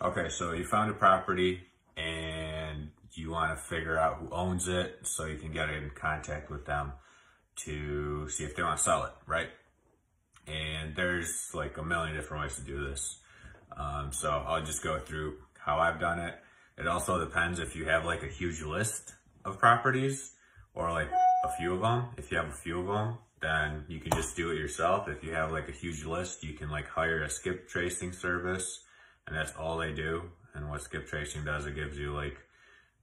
Okay, so you found a property and you want to figure out who owns it so you can get in contact with them to see if they want to sell it, right? And there's like a million different ways to do this. So I'll just go through how I've done it. It also depends if you have like a huge list of properties or like a few of them. If you have a few of them, then you can just do it yourself. If you have like a huge list, you can like hire a skip tracing service, and that's all they do. And what skip tracing does, it gives you like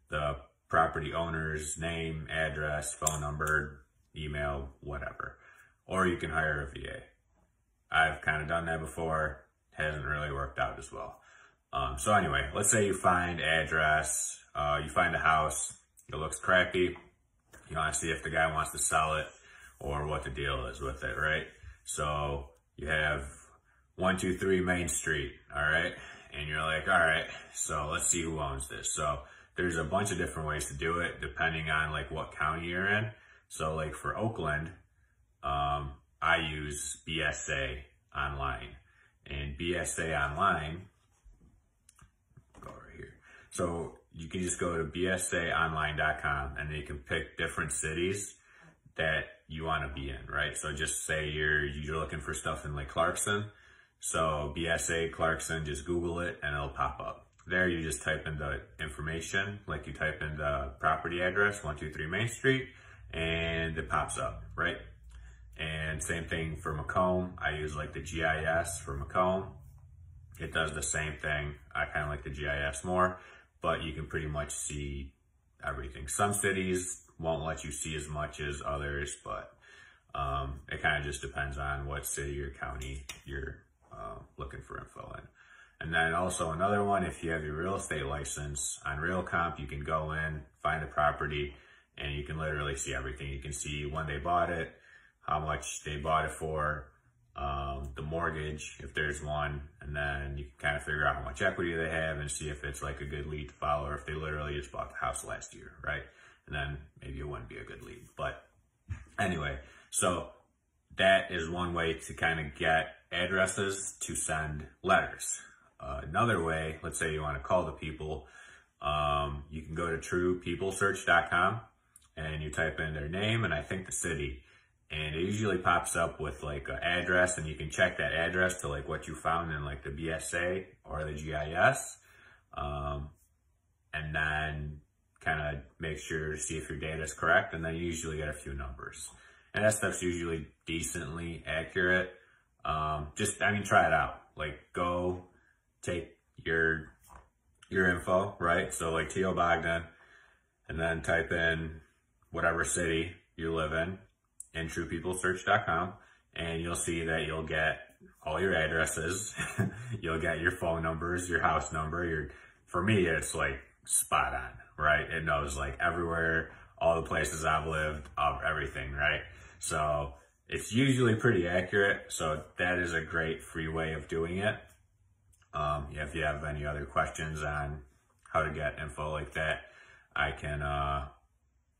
the property owner's name, address, phone number, email, whatever. Or you can hire a VA. I've kind of done that before. Hasn't really worked out as well. So anyway, let's say you find address, you find a house, it looks crappy. You want to see if the guy wants to sell it or what the deal is with it, right? So you have 123 Main Street, all right? And you're like, all right, so let's see who owns this. So there's a bunch of different ways to do it depending on like what county you're in. So like for Oakland, I use BSA Online. And BSA Online, go over here. So you can just go to bsaonline.com and you can pick different cities that you want to be in, right? So just say you're looking for stuff in like Clarkson. So BSA Clarkson, just Google it and it'll pop up. There you just type in the information, like you type in the property address, 123 Main Street, and it pops up, right? And same thing for Macomb. I use like the GIS for Macomb. It does the same thing. I kind of like the GIS more, but you can pretty much see everything. Some cities won't let you see as much as others, but it kind of just depends on what city or county you're looking for info in. And then also another one, if you have your real estate license on RealComp, you can go in, find the property, and you can literally see everything. You can see when they bought it, how much they bought it for, the mortgage, if there's one, and then you can kind of figure out how much equity they have and see if it's like a good lead to follow or if they literally just bought the house last year, right? And then maybe it wouldn't be a good lead. But anyway, so that is one way to kind of get addresses to send letters. Another way, let's say you want to call the people, you can go to truepeoplesearch.com and you type in their name and I think the city. And it usually pops up with like an address, and you can check that address to like what you found in like the BSA or the GIS. And then kind of make sure to see if your data is correct. And then you usually get a few numbers. And that stuff's usually decently accurate. I mean, try it out. Like go take your info, right? So like T.O. Bogdan, and then type in whatever city you live in truepeoplesearch.com, and you'll see that you'll get all your addresses. You'll get your phone numbers, your house number. For me, it's like spot on, right? It knows like everywhere, all the places I've lived, of everything, right? So it's usually pretty accurate. So that is a great free way of doing it. If you have any other questions on how to get info like that, I can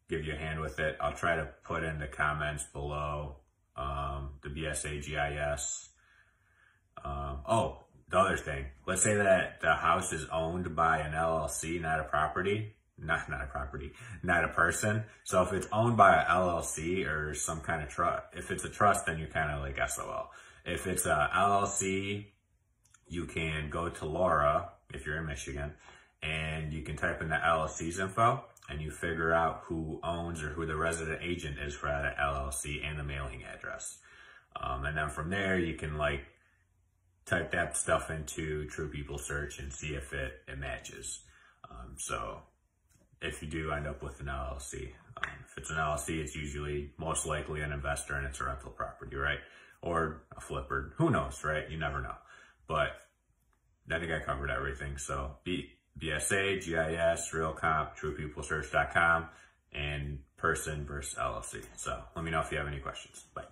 give you a hand with it. I'll try to put in the comments below the BSA GIS. Oh, the other thing, let's say that the house is owned by an LLC, not a property, not a person. So if it's owned by an LLC or some kind of trust, if it's a trust, then you're kind of like SOL. If it's a LLC, you can go to Laura if you're in Michigan, and you can type in the LLC's info, and you figure out who owns or who the resident agent is for that LLC and the mailing address. And then from there, you can like type that stuff into True People Search and see if it matches. So if you do end up with an LLC, if it's an LLC, it's usually most likely an investor and it's a rental property, right? Or a flipper, who knows, right? You never know. But I think I covered everything. So BSA, GIS, RealComp, TruePeopleSearch.com, and person versus LLC. So let me know if you have any questions. Bye.